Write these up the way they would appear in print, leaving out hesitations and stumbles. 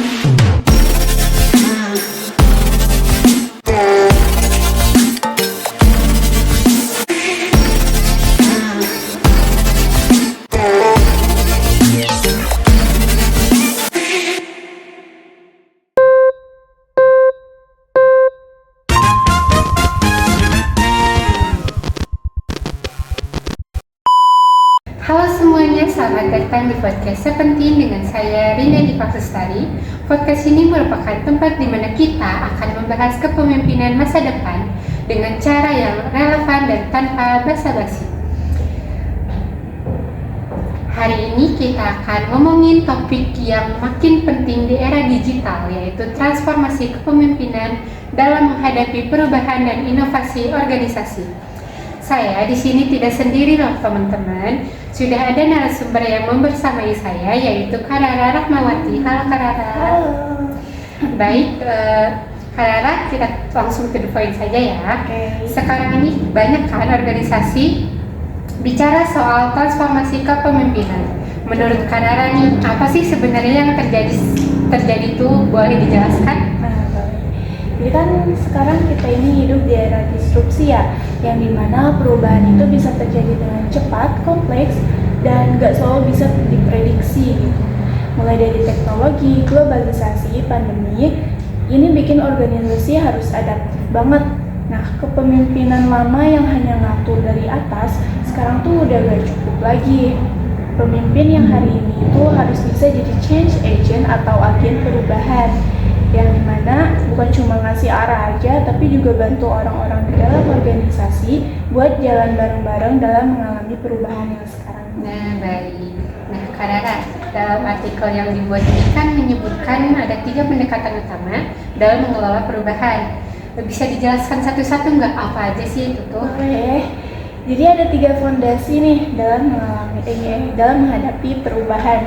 Halo semuanya, selamat datang di podcast Sepenting dengan saya Rina Dipa Sestari. Podcast ini merupakan tempat di mana kita akan membahas kepemimpinan masa depan dengan cara yang relevan dan tanpa basa-basi. Hari ini kita akan ngomongin topik yang makin penting di era digital, yaitu transformasi kepemimpinan dalam menghadapi perubahan dan inovasi organisasi. Saya di sini tidak sendiri loh teman-teman. Sudah ada narasumber yang membersamai saya, yaitu Kak Rara Rahmawati. Halo Kak Rara. Halo. Baik, Kak Rara, kita langsung to the point saja ya. Oke. Sekarang ini banyak kan organisasi bicara soal transformasi kepemimpinan. Menurut Kak Rara nih, apa sih sebenarnya yang terjadi itu? Boleh dijelaskan? Jadi kan sekarang kita ini hidup di era disrupsi ya, yang dimana perubahan itu bisa terjadi dengan cepat, kompleks, dan gak selalu bisa diprediksi gitu. Mulai dari teknologi, globalisasi, pandemi, ini bikin organisasi harus adaptif banget. Nah, kepemimpinan lama yang hanya ngatur dari atas, sekarang tuh udah gak cukup lagi. Pemimpin yang hari ini itu harus bisa jadi change agent atau agen perubahan, yang dimana bukan cuma ngasih arah aja, tapi juga bantu orang-orang di dalam organisasi buat jalan bareng-bareng dalam mengalami perubahan yang sekarang. Nah, baik. Nah, Kak Rara, dalam artikel yang dibuat ini kan menyebutkan ada 3 pendekatan utama dalam mengelola perubahan. Bisa dijelaskan satu-satu nggak apa aja sih itu tuh? Boleh. Jadi ada 3 fondasi nih dalam menghadapi perubahan.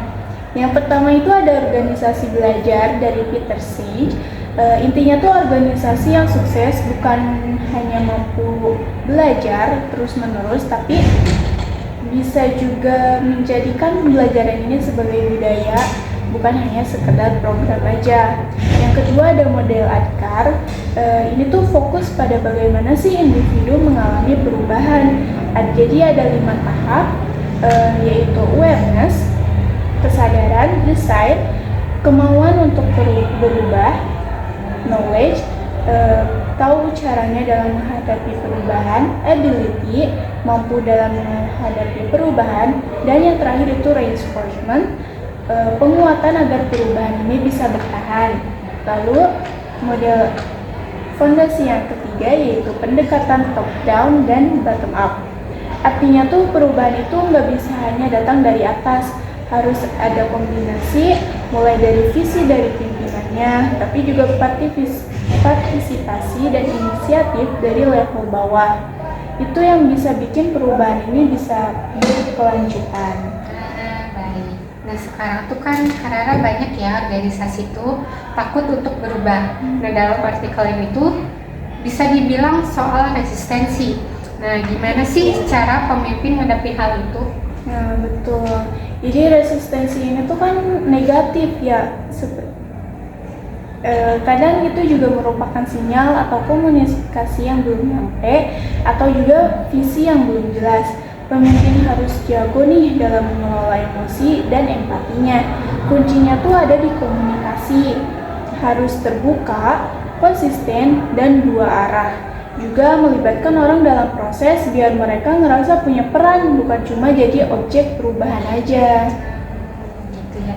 Yang pertama itu ada organisasi belajar dari Peter Senge. Intinya tuh organisasi yang sukses bukan hanya mampu belajar terus-menerus, tapi bisa juga menjadikan pembelajaran ini sebagai budaya, bukan hanya sekedar program aja. Yang kedua ada model ADKAR. Ini tuh fokus pada bagaimana sih individu mengalami perubahan. Jadi ada 5 tahap, yaitu awareness, kesadaran, desire, kemauan untuk berubah, knowledge, tahu caranya dalam menghadapi perubahan, ability, mampu dalam menghadapi perubahan, dan yang terakhir itu reinforcement, penguatan agar perubahan ini bisa bertahan. Lalu model fondasi yang ketiga yaitu pendekatan top down dan bottom up. Artinya tuh perubahan itu nggak bisa hanya datang dari atas, harus ada kombinasi mulai dari visi dari pimpinannya, tapi juga partisipasi dan inisiatif dari level bawah. Itu yang bisa bikin perubahan ini bisa berkelanjutan. Baik. Nah, sekarang tuh kan karena banyak ya organisasi tuh takut untuk berubah. Nah, dalam artikel ini tuh bisa dibilang soal resistensi. Nah, gimana sih cara pemimpin menghadapi hal itu? Nah, betul. Jadi resistensi ini tuh kan negatif ya. Kadang itu juga merupakan sinyal atau komunikasi yang belum nyampe, atau juga visi yang belum jelas. Pemimpin harus jago nih dalam mengelola emosi dan empatinya. Kuncinya tuh ada di komunikasi. Harus terbuka, konsisten, dan 2 arah. Juga melibatkan orang dalam proses biar mereka ngerasa punya peran, bukan cuma jadi objek perubahan aja. Gitu ya.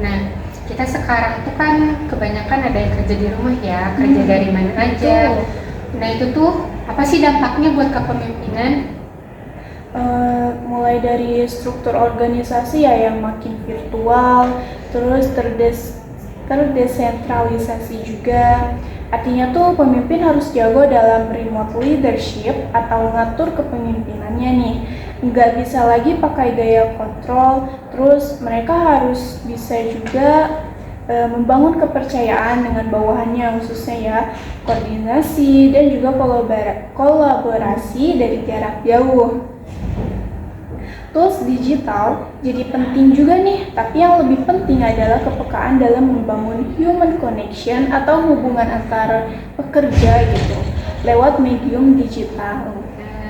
Nah, kita sekarang tuh kan kebanyakan ada yang kerja di rumah ya, kerja dari mana aja. Nah, itu tuh apa sih dampaknya buat kepemimpinan? Mulai dari struktur organisasi ya yang makin virtual, terus terdesentralisasi juga. Artinya tuh pemimpin harus jago dalam remote leadership atau ngatur kepemimpinannya nih. Nggak bisa lagi pakai gaya kontrol, terus mereka harus bisa juga membangun kepercayaan dengan bawahannya, khususnya ya koordinasi dan juga kolaborasi dari jarak jauh. tools digital jadi penting juga nih, tapi yang lebih penting adalah kepekaan dalam membangun human connection atau hubungan antara pekerja gitu lewat medium digital.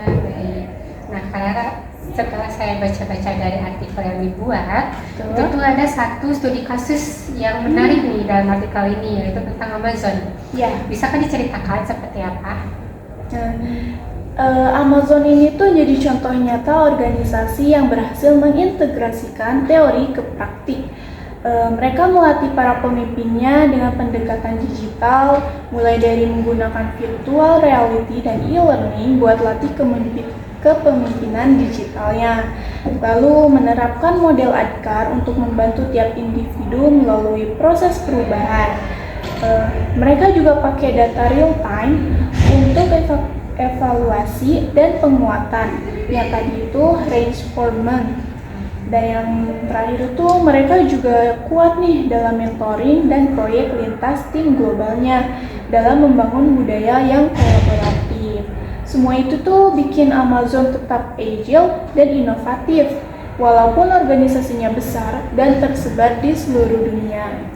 Baik. Nah, Clara, setelah saya baca-baca dari artikel yang dibuat, Betul. itu tuh ada satu studi kasus yang menarik nih dalam artikel ini, yaitu tentang Amazon. Ya, Bisa kan diceritakan seperti apa? Amazon ini tuh jadi contoh nyata organisasi yang berhasil mengintegrasikan teori ke praktik. Mereka melatih para pemimpinnya dengan pendekatan digital, mulai dari menggunakan virtual reality dan e-learning buat latih kepemimpinan digitalnya. Lalu menerapkan model ADKAR untuk membantu tiap individu melalui proses perubahan. Mereka juga pakai data real time untuk evaluasi dan penguatan. Yang tadi itu reinforcement. Dan yang terakhir itu mereka juga kuat nih dalam mentoring dan proyek lintas tim globalnya dalam membangun budaya yang kolaboratif. Semua itu tuh bikin Amazon tetap agile dan inovatif walaupun organisasinya besar dan tersebar di seluruh dunia.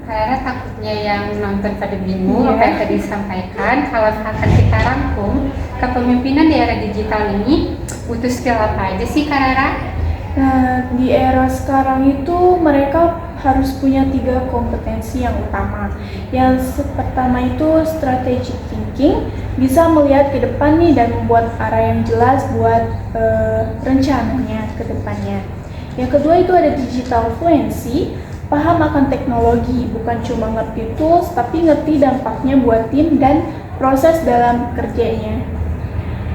Karena takutnya yang nonton pada bingung Iya. apa yang tadi disampaikan. Kalau akan kita rangkum, kepemimpinan di era digital ini butuh skill apa aja sih, Karara? Nah, di era sekarang itu mereka harus punya 3 kompetensi yang utama. Yang pertama itu strategic thinking, bisa melihat ke depan nih dan membuat arah yang jelas buat rencananya ke depannya. Yang kedua itu ada digital fluency, paham akan teknologi, bukan cuma ngerti tools, tapi ngerti dampaknya buat tim dan proses dalam kerjanya.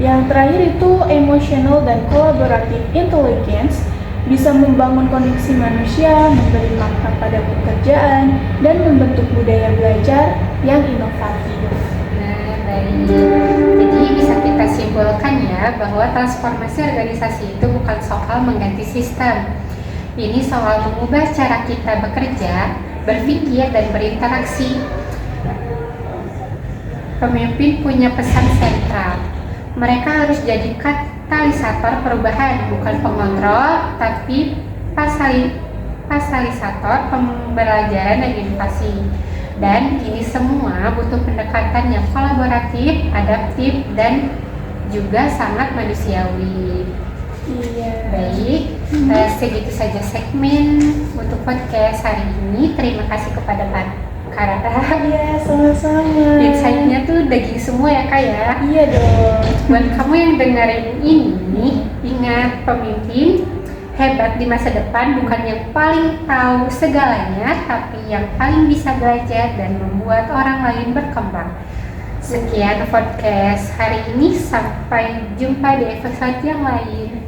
Yang terakhir itu emotional dan collaborative intelligence, bisa membangun koneksi manusia, memberi makna pada pekerjaan, dan membentuk budaya belajar yang inovatif. Nah, baik. Jadi bisa kita simpulkan ya bahwa transformasi organisasi itu bukan soal mengganti sistem. Ini soal mengubah cara kita bekerja, berpikir, dan berinteraksi. Pemimpin punya pesan sentral. Mereka harus jadi katalisator perubahan, bukan pengontrol, tapi fasilisator pembelajaran dan inovasi. Dan ini semua butuh pendekatan yang kolaboratif, adaptif, dan juga sangat manusiawi. Iya. Baik, segitu saja segmen untuk podcast hari ini. Terima kasih kepada Pak Karata. Iya, sama-sama. Insight-nya tuh daging semua ya, Kak ya. Iya dong. Buat kamu yang dengerin ini, ingat pemimpin hebat di masa depan bukan yang paling tahu segalanya, tapi yang paling bisa belajar dan membuat orang lain berkembang. Sekian podcast hari ini, sampai jumpa di episode yang lain.